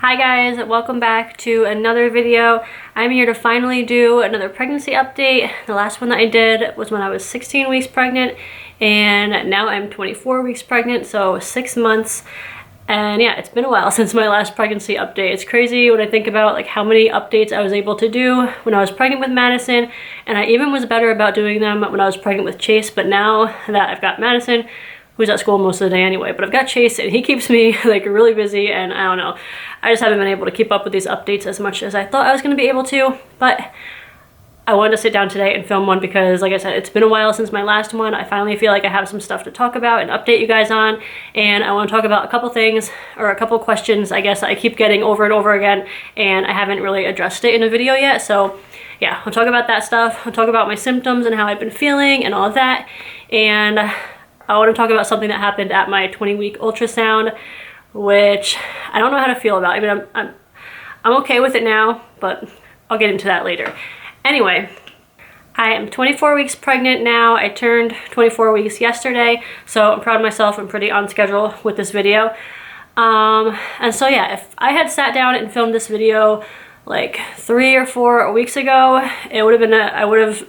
Hi guys, welcome back to another video. I'm here to finally do another pregnancy update. The last one that I did was when I was 16 weeks pregnant, and now I'm 24 weeks pregnant, so 6 months. And yeah, it's been a while since my last pregnancy update. It's crazy when I think about like how many updates I was able to do when I was pregnant with Madison, and I even was better about doing them when I was pregnant with Chase, but now that I've got Madison, who's at school most of the day anyway, but I've got Chase and he keeps me like really busy, and I don't know, I just haven't been able to keep up with these updates as much as I thought I was going to be able to. But I wanted to sit down today and film one because, like I said, it's been a while since my last one. I finally feel like I have some stuff to talk about and update you guys on, and I want to talk about a couple things, or a couple questions I guess I keep getting over and over again, and I haven't really addressed it in a video yet. So yeah, I'll talk about that stuff. I'll talk about my symptoms and how I've been feeling and all of that, and I want to talk about something that happened at my 20-week ultrasound, which I don't know how to feel about. I mean, I'm okay with it now, but I'll get into that later. Anyway, I am 24 weeks pregnant now. I turned 24 weeks yesterday, so I'm proud of myself. I'm pretty on schedule with this video. And so yeah, if I had sat down and filmed this video like 3 or 4 weeks ago, it would have been I would have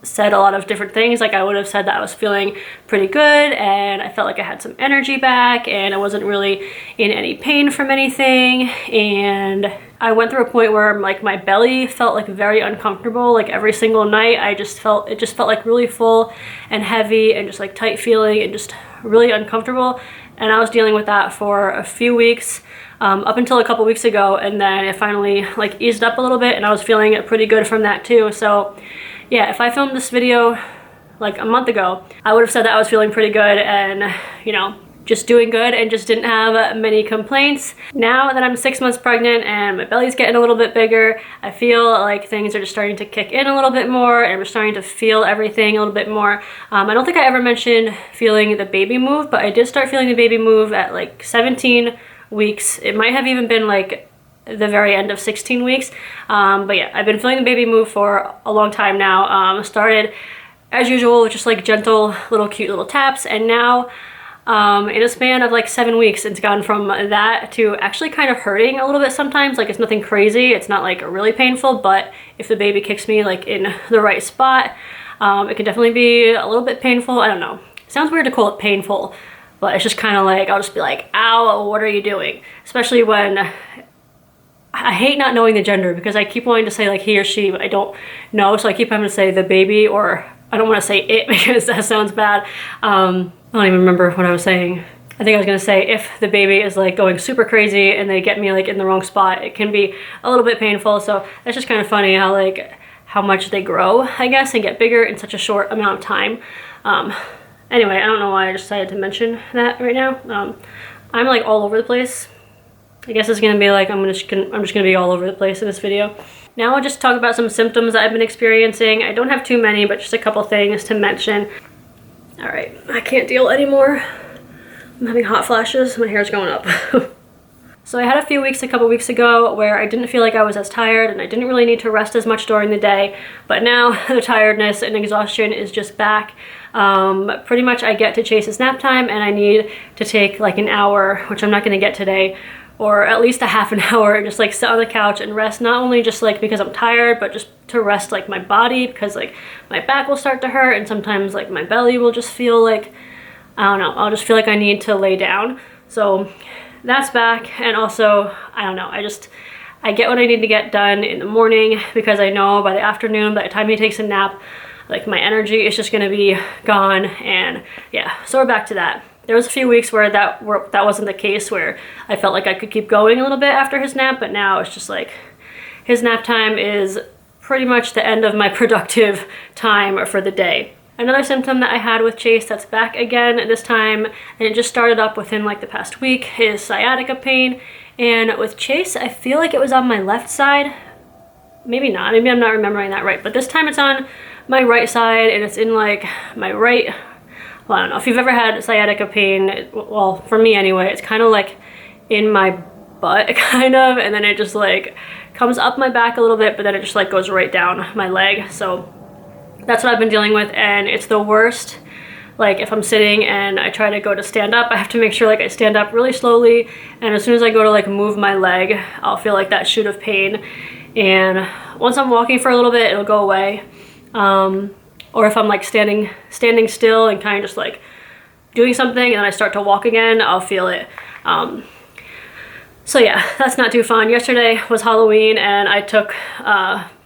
said a lot of different things. Like, I would have said that I was feeling pretty good and I felt like I had some energy back and I wasn't really in any pain from anything, and I went through a point where like my belly felt like very uncomfortable. Like every single night it just felt like really full and heavy and just like tight feeling and just really uncomfortable, and I was dealing with that for a few weeks, up until a couple weeks ago, and then it finally like eased up a little bit and I was feeling pretty good from that too. So yeah, if I filmed this video like a month ago, I would have said that I was feeling pretty good and, you know, just doing good and just didn't have many complaints. Now that I'm 6 months pregnant and my belly's getting a little bit bigger, I feel like things are just starting to kick in a little bit more and we're starting to feel everything a little bit more. I don't think I ever mentioned feeling the baby move, but I did start feeling the baby move at like 17 weeks. It might have even been like the very end of 16 weeks. But yeah, I've been feeling the baby move for a long time now. Started as usual with just like gentle little cute little taps, and now in a span of like 7 weeks it's gone from that to actually kind of hurting a little bit sometimes. Like, it's nothing crazy, it's not like really painful, but if the baby kicks me like in the right spot, it can definitely be a little bit painful. I don't know, it sounds weird to call it painful, but it's just kind of like, I'll just be like, ow, what are you doing? Especially when I hate not knowing the gender, because I keep wanting to say like he or she, but I don't know, so I keep having to say the baby, or I don't want to say it because that sounds bad. I don't even remember what I was saying. I think I was gonna say if the baby is like going super crazy and they get me like in the wrong spot, it can be a little bit painful. So that's just kind of funny how much they grow, I guess, and get bigger in such a short amount of time. Anyway, I don't know why I decided to mention that right now. I'm like all over the place. I guess it's gonna be like I'm just gonna be all over the place in this video. Now I'll just talk about some symptoms that I've been experiencing. I don't have too many, but just a couple things to mention. All right, I can't deal anymore. I'm having hot flashes, my hair's going up. So I had a few weeks a couple weeks ago where I didn't feel like I was as tired and I didn't really need to rest as much during the day, but now the tiredness and exhaustion is just back. Pretty much I get to Chase's nap time and I need to take like an hour, which I'm not gonna get today, or at least a half an hour, and just like sit on the couch and rest, not only just like because I'm tired, but just to rest like my body, because like my back will start to hurt and sometimes like my belly will just feel like, I don't know, I'll just feel like I need to lay down. So that's back. And also, I don't know, I get what I need to get done in the morning, because I know by the afternoon, by the time he takes a nap, like my energy is just gonna be gone. And yeah, so we're back to that. There was a few weeks where that wasn't the case, where I felt like I could keep going a little bit after his nap, but now it's just like his nap time is pretty much the end of my productive time for the day. Another symptom that I had with Chase that's back again this time, and it just started up within like the past week, is sciatica pain. And with Chase, I feel like it was on my left side. Maybe not, maybe I'm not remembering that right, but this time it's on my right side and it's in like my right, well, I don't know if you've ever had sciatica pain. Well, for me anyway, it's kind of like in my butt kind of, and then it just like comes up my back a little bit, but then it just like goes right down my leg. So that's what I've been dealing with, and it's the worst Like if I'm sitting and I try to go to stand up, I have to make sure like I stand up really slowly, and as soon as I go to like move my leg, I'll feel like that shoot of pain. And once I'm walking for a little bit, it'll go away. Or if I'm like standing still and kind of just like doing something and then I start to walk again, I'll feel it. So yeah, that's not too fun. Yesterday was Halloween and I took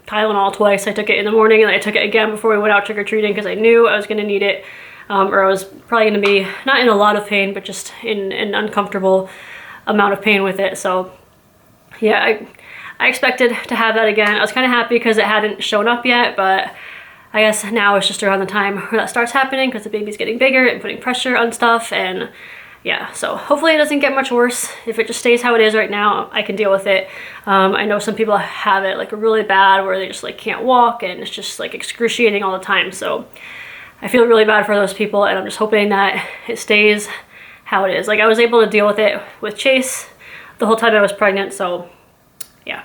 Tylenol twice. I took it in the morning and I took it again before we went out trick-or-treating because I knew I was going to need it, or I was probably going to be not in a lot of pain, but just in an uncomfortable amount of pain with it. So yeah, I expected to have that again. I was kind of happy because it hadn't shown up yet, but I guess now it's just around the time where that starts happening because the baby's getting bigger and putting pressure on stuff. And yeah, so hopefully it doesn't get much worse. If it just stays how it is right now, I can deal with it. I know some people have it like really bad where they just like can't walk and it's just like excruciating all the time. So I feel really bad for those people, and I'm just hoping that it stays how it is. Like I was able to deal with it with Chase the whole time I was pregnant, so yeah.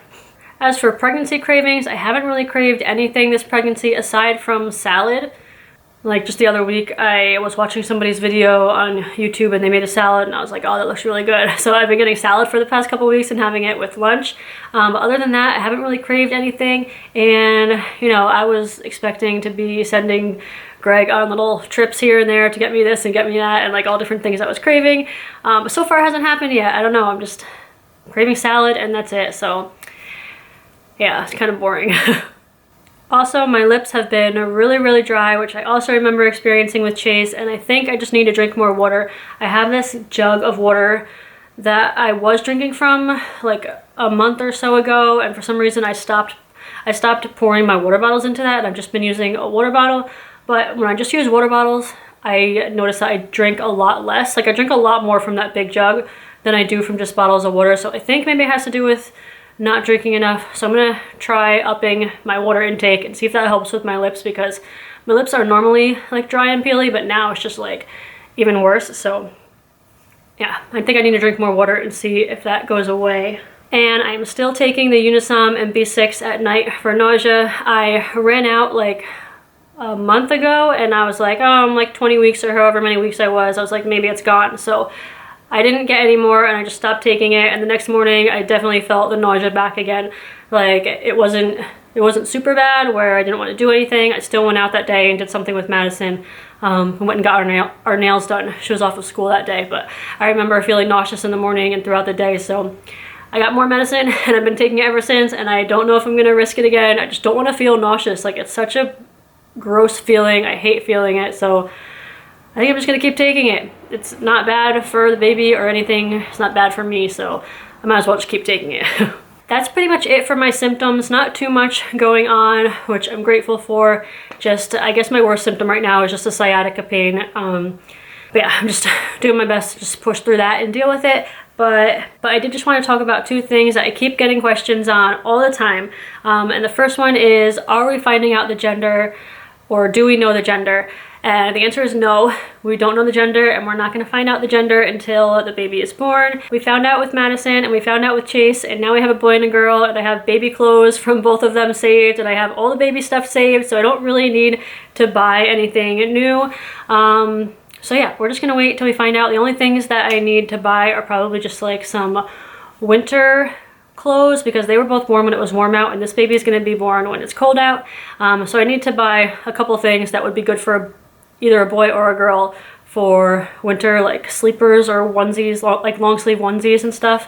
As for pregnancy cravings, I haven't really craved anything this pregnancy aside from salad. Like just the other week, I was watching somebody's video on YouTube and they made a salad and I was like, oh, that looks really good. So I've been getting salad for the past couple weeks and having it with lunch. But other than that, I haven't really craved anything. And, you know, I was expecting to be sending Greg on little trips here and there to get me this and get me that and like all different things I was craving. But so far it hasn't happened yet. I don't know, I'm just craving salad and that's it. So yeah, it's kind of boring. Also, my lips have been really, really dry, which I also remember experiencing with Chase, and I think I just need to drink more water. I have this jug of water that I was drinking from like a month or so ago, and for some reason I stopped pouring my water bottles into that, and I've just been using a water bottle. But when I just use water bottles, I notice that I drink a lot less. Like I drink a lot more from that big jug than I do from just bottles of water, so I think maybe it has to do with not drinking enough. So I'm gonna try upping my water intake and see if that helps with my lips, because my lips are normally like dry and peely, but now it's just like even worse. So yeah, I think I need to drink more water and see if that goes away. And I'm still taking the Unisom and B6 at night for nausea. I ran out like a month ago and I was like, oh, I'm like 20 weeks or however many weeks I was like, maybe it's gone. So I didn't get any more and I just stopped taking it, and the next morning I definitely felt the nausea back again. Like it wasn't super bad where I didn't want to do anything. I still went out that day and did something with Madison. We went and got our nails done. She was off of school that day, but I remember feeling nauseous in the morning and throughout the day, so I got more medicine and I've been taking it ever since, and I don't know if I'm gonna risk it again. I just don't want to feel nauseous. Like it's such a gross feeling. I hate feeling it, so I think I'm just gonna keep taking it. It's not bad for the baby or anything. It's not bad for me, so I might as well just keep taking it. That's pretty much it for my symptoms. Not too much going on, which I'm grateful for. Just, I guess my worst symptom right now is just a sciatica pain. But yeah, I'm just doing my best to just push through that and deal with it. But I did just want to talk about two things that I keep getting questions on all the time. And the first one is, are we finding out the gender, or do we know the gender? And the answer is no, we don't know the gender, and we're not going to find out the gender until the baby is born. We found out with Madison and we found out with Chase, and now we have a boy and a girl, and I have baby clothes from both of them saved, and I have all the baby stuff saved, so I don't really need to buy anything new. So yeah, we're just going to wait till we find out. The only things that I need to buy are probably just like some winter clothes, because they were both warm when it was warm out, and this baby is going to be born when it's cold out. So I need to buy a couple things that would be good for either a boy or a girl for winter, like sleepers or onesies, like long sleeve onesies and stuff.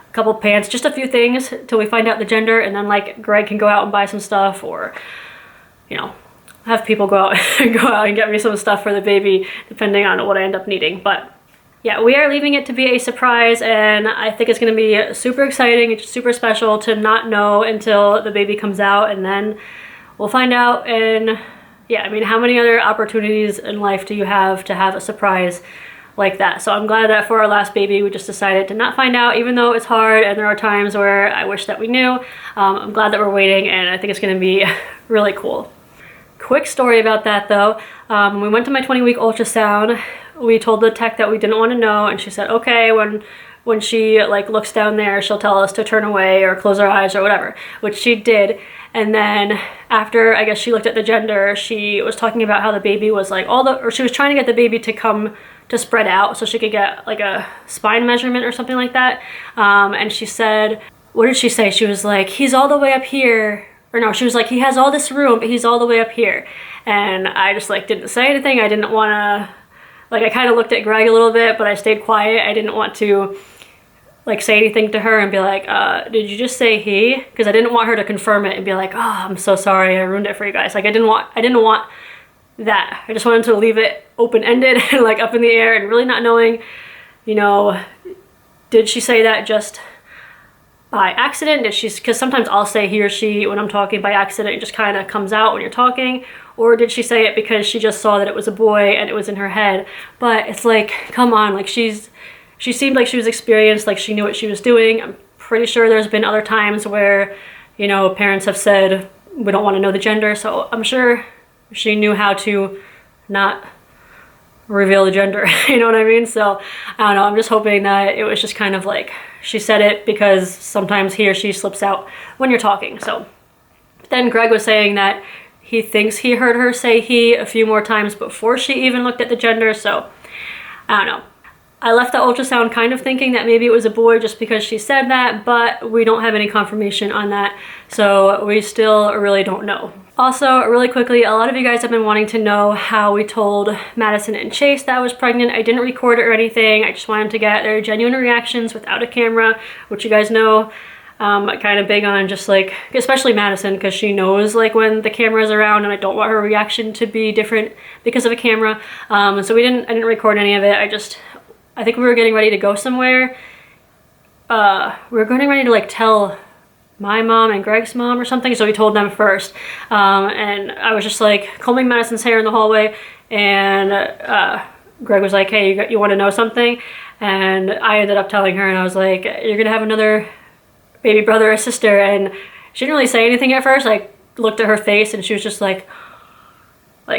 A couple pants, just a few things till we find out the gender, and then like Greg can go out and buy some stuff, or you know, have people go out and get me some stuff for the baby depending on what I end up needing. But yeah, we are leaving it to be a surprise, and I think it's going to be super exciting. It's super special to not know until the baby comes out, and then we'll find out. And yeah, I mean, how many other opportunities in life do you have to have a surprise like that? So I'm glad that for our last baby, we just decided to not find out, even though it's hard and there are times where I wish that we knew. I'm glad that we're waiting, and I think it's going to be really cool. Quick story about that though. When we went to my 20-week ultrasound, we told the tech that we didn't want to know, and she said, okay, when when she like looks down there, she'll tell us to turn away or close our eyes or whatever, which she did. And then after, I guess, she looked at the gender, she was talking about how the baby was like or she was trying to get the baby to come to spread out so she could get like a spine measurement or something like that. And she said, what did she say? She was like, he's all the way up here. Or no, she was like, he has all this room, but he's all the way up here. And I just like didn't say anything. I didn't want to, like, I kind of looked at Greg a little bit, but I stayed quiet. I didn't want to like say anything to her and be like, did you just say he? Because I didn't want her to confirm it and be like, oh, I'm so sorry, I ruined it for you guys. Like I didn't want that. I just wanted to leave it open-ended and like up in the air and really not knowing, you know, did she say that just by accident? Did she, because sometimes I'll say he or she when I'm talking by accident, it just kind of comes out when you're talking, or did she say it because she just saw that it was a boy and it was in her head? But it's like, come on, like she seemed like she was experienced, like she knew what she was doing. I'm pretty sure there's been other times where, you know, parents have said, we don't want to know the gender, so I'm sure she knew how to not reveal the gender, you know what I mean? So I don't know, I'm just hoping that it was just kind of like, she said it because sometimes he or she slips out when you're talking. So then Greg was saying that he thinks he heard her say he a few more times before she even looked at the gender, so I don't know. I left the ultrasound kind of thinking that maybe it was a boy just because she said that, but we don't have any confirmation on that, so we still really don't know. Also, really quickly, a lot of you guys have been wanting to know how we told Madison and Chase that I was pregnant. I didn't record it or anything. I just wanted to get their genuine reactions without a camera, which you guys know I'm kind of big on, just like, especially Madison, because she knows like when the camera is around and I don't want her reaction to be different because of a camera. So I didn't record any of it. I think we were getting ready to go somewhere. We were getting ready to like tell my mom and Greg's mom or something, so we told them first. And I was just like combing Madison's hair in the hallway, and Greg was like, hey, you want to know something? And I ended up telling her, and I was like, you're gonna have another baby brother or sister. And she didn't really say anything at first. I looked at her face and she was just like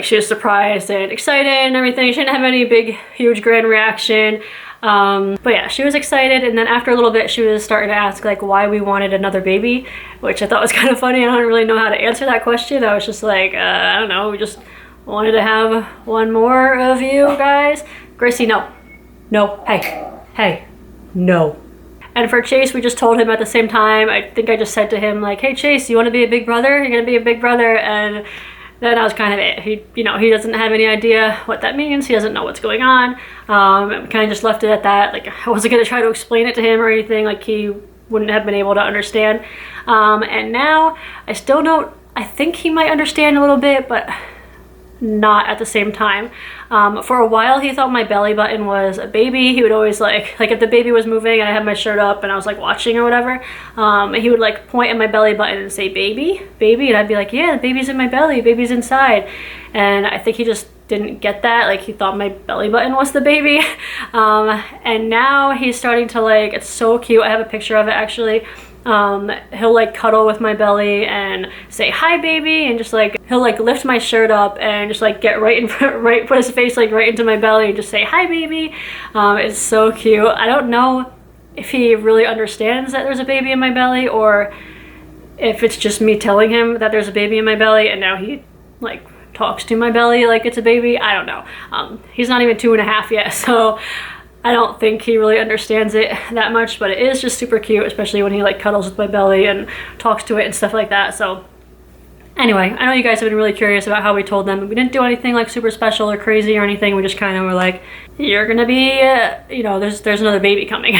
she was surprised and excited and everything. She didn't have any big, huge, grand reaction. But yeah, she was excited, and then after a little bit she was starting to ask like why we wanted another baby, which I thought was kind of funny. I don't really know how to answer that question. I was just like, I don't know, we just wanted to have one more of you guys. Gracie, no, hey, no. And for Chase, we just told him at the same time. I think I just said to him like, hey Chase, you want to be a big brother? You're gonna be a big brother. And then that was kind of it. He doesn't have any idea what that means. He doesn't know what's going on. Kind of just left it at that. Like I wasn't gonna try to explain it to him or anything. Like he wouldn't have been able to understand. And now I still don't. I think he might understand a little bit, but not at the same time. For a while he thought my belly button was a baby. He would always like if the baby was moving and I had my shirt up and I was like watching or whatever, he would like point at my belly button and say baby, and I'd be like, yeah, the baby's in my belly, baby's inside. And I think he just didn't get that. Like he thought my belly button was the baby. And now he's starting to like, it's so cute. I have a picture of it actually. He'll like cuddle with my belly and say hi baby, and just like he'll like lift my shirt up and just like get right in front, put his face like right into my belly and just say hi baby. It's so cute. I don't know if he really understands that there's a baby in my belly, or if it's just me telling him that there's a baby in my belly and now he like talks to my belly like it's a baby. I don't know. He's not even 2.5 yet, so I don't think he really understands it that much, but it is just super cute, especially when he like cuddles with my belly and talks to it and stuff like that. So anyway, I know you guys have been really curious about how we told them. We didn't do anything like super special or crazy or anything. We just kind of were like, you're gonna be, you know, there's another baby coming.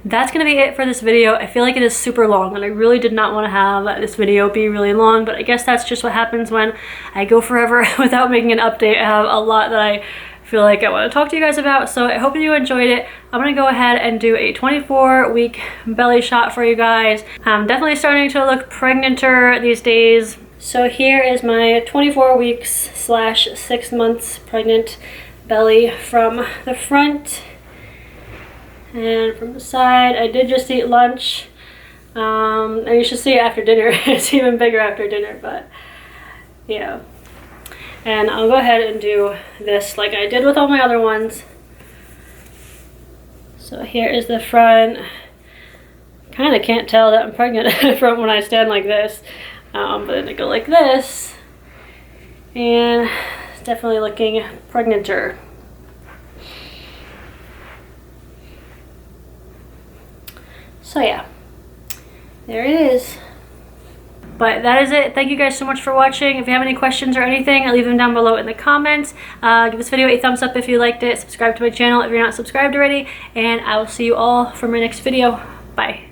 That's gonna be it for this video. I feel like it is super long, and I really did not want to have this video be really long, but I guess that's just what happens when I go forever without making an update. I have a lot that I feel like I want to talk to you guys about, so I hope you enjoyed it. I'm gonna go ahead and do a 24-week belly shot for you guys. I'm definitely starting to look pregnanter these days. So here is my 24 weeks / 6 months pregnant belly from the front and from the side. I did just eat lunch, and you should see it after dinner. It's even bigger after dinner, but yeah. And I'll go ahead and do this like I did with all my other ones. So here is the front. Kind of can't tell that I'm pregnant from when I stand like this, but then I go like this, and it's definitely looking pregnanter. So yeah, there it is. But that is it. Thank you guys so much for watching. If you have any questions or anything, I'll leave them down below in the comments. Give this video a thumbs up if you liked it. Subscribe to my channel if you're not subscribed already. And I will see you all for my next video. Bye.